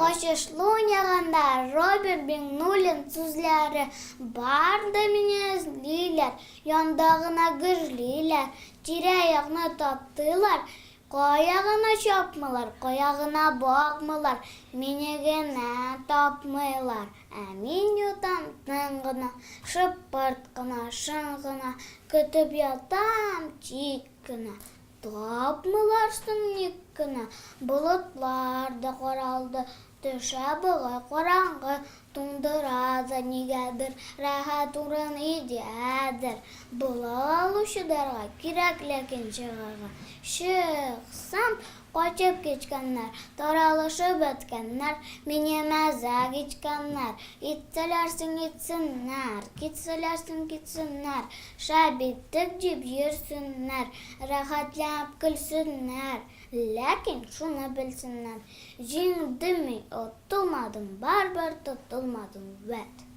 Качышлы уйнаганда Роберт Миннулин сүзләре барды минезлиләр, яндагына гыжлиләр, тирә-якны таптылар, каягына чапмылар, каягына бакмылар, мине генә тапмыйлар. Мин ютам тын гына, шыпырт кына, шың гына, көтеп ятам тик кына. Тапмылар ник кына, болытлар да каралды, төшә быгы караңгы, туңдырады нигәдер, рәхәт урын идәдер. Болыт алучыларга кирәк ләкин чыгарга. Чыксам, качып кичкәннәр, таралышып беткәннәр, мине мәзәк иткәннәр. Итсәләрсең итсеннәр, китсәләрсең китсеннәр, шәбиттек дип йөрсеннәр, рәхәтләнеп көлсеннәр. Ләкин шуны белсеннәр, җиңдем мин, отылмадым, барбер тотылмадым вәт.